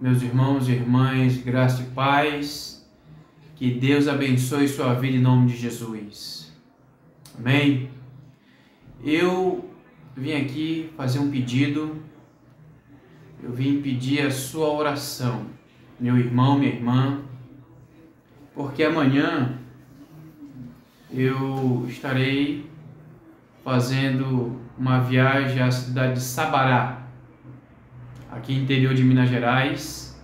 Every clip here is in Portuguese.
Meus irmãos e irmãs, graça e paz, que Deus abençoe sua vida em nome de Jesus. Amém? Eu vim aqui fazer um pedido, eu vim pedir a sua oração, meu irmão, minha irmã, porque amanhã eu estarei fazendo uma viagem à cidade de Sabará, aqui no interior de Minas Gerais,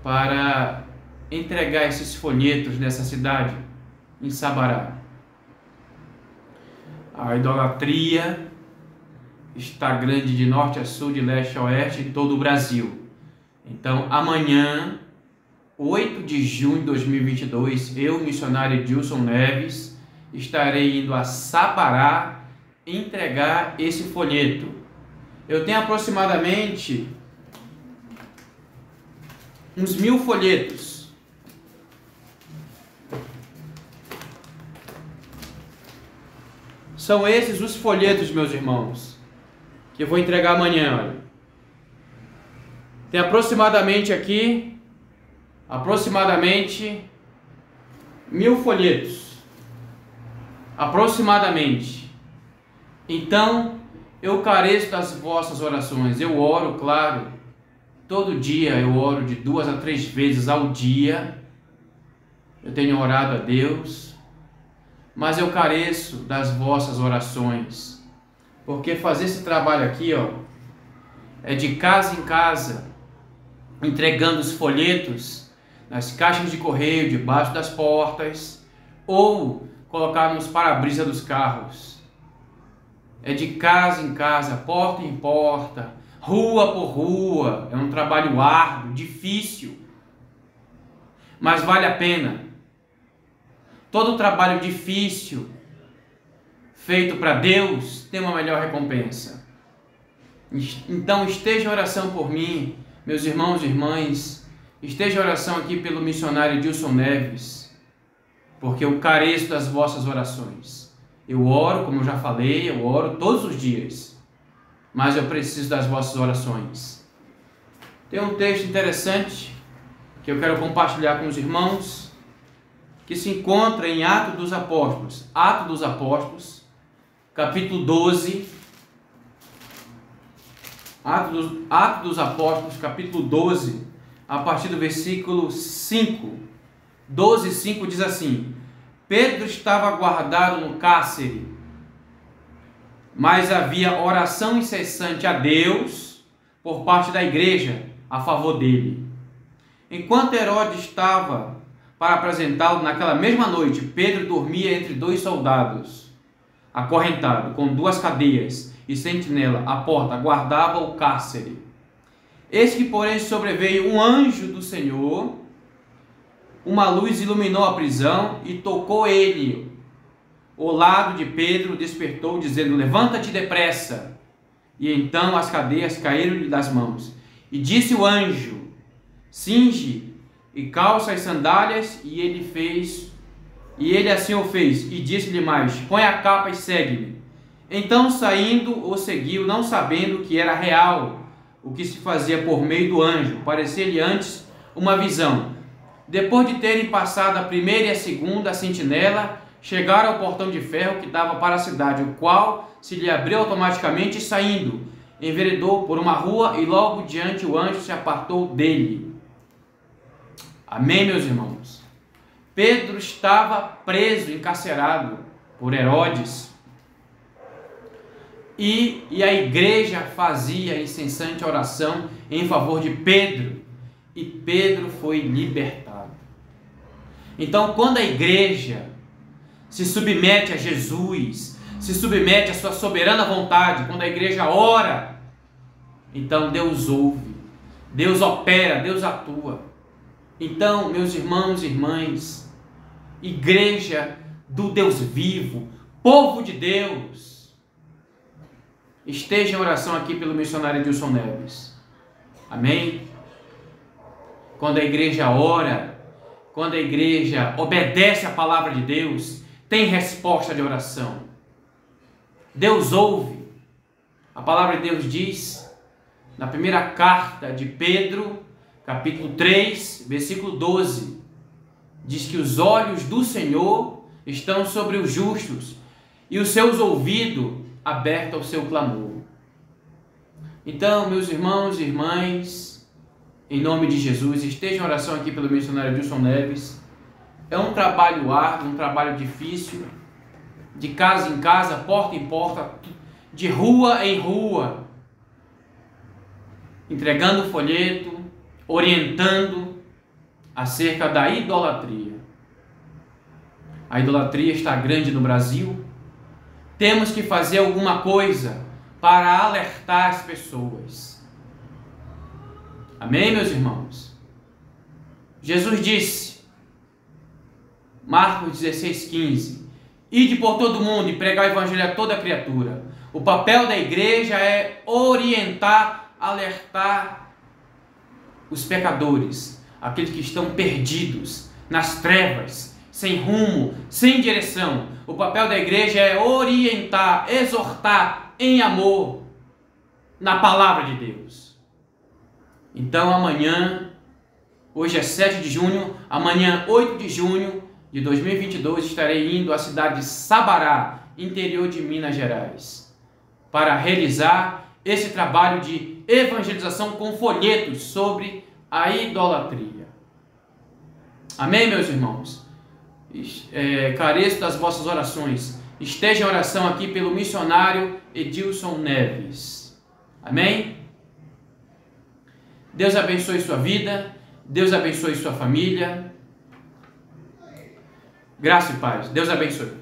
para entregar esses folhetos nessa cidade, em Sabará. A idolatria está grande de norte a sul, de leste a oeste, em todo o Brasil. Então, amanhã, 8 de junho de 2022, eu, missionário Edilson Neves, estarei indo a Sabará entregar esse folheto. Eu tenho aproximadamente uns 1000 folhetos. São esses os folhetos, meus irmãos, que eu vou entregar amanhã. Olha. Tem aproximadamente 1000 folhetos. Aproximadamente. Então, eu careço das vossas orações. Eu oro, claro, todo dia eu oro de 2 a 3 vezes ao dia. Eu tenho orado a Deus, mas eu careço das vossas orações, porque fazer esse trabalho aqui, é de casa em casa, entregando os folhetos nas caixas de correio, debaixo das portas, ou colocar nos para-brisa dos carros. É de casa em casa, porta em porta, rua por rua. É um trabalho árduo, difícil, mas vale a pena. Todo trabalho difícil feito para Deus tem uma melhor recompensa. Então esteja em oração por mim, meus irmãos e irmãs. Esteja em oração aqui pelo missionário Edilson Neves, porque eu careço das vossas orações. Eu oro, como eu já falei, eu oro todos os dias, mas eu preciso das vossas orações. Tem um texto interessante que eu quero compartilhar com os irmãos, que se encontra em Atos dos Apóstolos. Atos dos Apóstolos, capítulo 12. Atos dos Apóstolos, capítulo 12, a partir do versículo 5. 12:5 diz assim: Pedro estava guardado no cárcere, mas havia oração incessante a Deus por parte da igreja a favor dele. Enquanto Herodes estava para apresentá-lo naquela mesma noite, Pedro dormia entre 2 soldados, acorrentado, com 2 cadeias, e sentinela à porta guardava o cárcere. Eis que, porém, sobreveio um anjo do Senhor, uma luz iluminou a prisão e tocou ele. O lado de Pedro despertou, dizendo: Levanta-te depressa. E então as cadeias caíram-lhe das mãos. E disse o anjo: Cinge e calça as sandálias. E ele assim o fez. E disse-lhe mais: Põe a capa e segue-me. Então, saindo, o seguiu, não sabendo que era real o que se fazia por meio do anjo. Parecia-lhe antes uma visão. Depois de terem passado a primeira e a segunda sentinela, chegaram ao portão de ferro que dava para a cidade, o qual se lhe abriu automaticamente, e saindo, enveredou por uma rua, e logo diante o anjo se apartou dele. Amém, meus irmãos? Pedro estava preso, encarcerado por Herodes, e a igreja fazia incessante oração em favor de Pedro, e Pedro foi libertado. Então, quando a igreja se submete a Jesus, se submete à sua soberana vontade, quando a igreja ora, então Deus ouve, Deus opera, Deus atua. Então, meus irmãos e irmãs, igreja do Deus vivo, povo de Deus, esteja em oração aqui pelo missionário Edilson Neves. Amém? Quando a igreja ora, quando a igreja obedece à palavra de Deus, tem resposta de oração. Deus ouve. A palavra de Deus diz, na primeira carta de Pedro, capítulo 3, versículo 12, diz que os olhos do Senhor estão sobre os justos e os seus ouvidos abertos ao seu clamor. Então, meus irmãos e irmãs, em nome de Jesus, esteja em oração aqui pelo missionário Wilson Neves. É um trabalho árduo, um trabalho difícil, de casa em casa, porta em porta, de rua em rua, entregando folheto, orientando acerca da idolatria. A idolatria está grande no Brasil. Temos que fazer alguma coisa para alertar as pessoas. Amém, meus irmãos? Jesus disse, Marcos 16,15, ide por todo mundo e pregar o evangelho a toda criatura. O papel da igreja é orientar, alertar os pecadores, aqueles que estão perdidos nas trevas, sem rumo, sem direção. O papel da igreja é orientar, exortar em amor, na palavra de Deus. Então amanhã, hoje é 7 de junho, amanhã 8 de junho de 2022, estarei indo à cidade de Sabará, interior de Minas Gerais, para realizar esse trabalho de evangelização com folhetos sobre a idolatria. Amém, meus irmãos? Careço das vossas orações. Esteja em oração aqui pelo missionário Edilson Neves. Amém? Deus abençoe sua vida. Deus abençoe sua família. Graça e paz. Deus abençoe.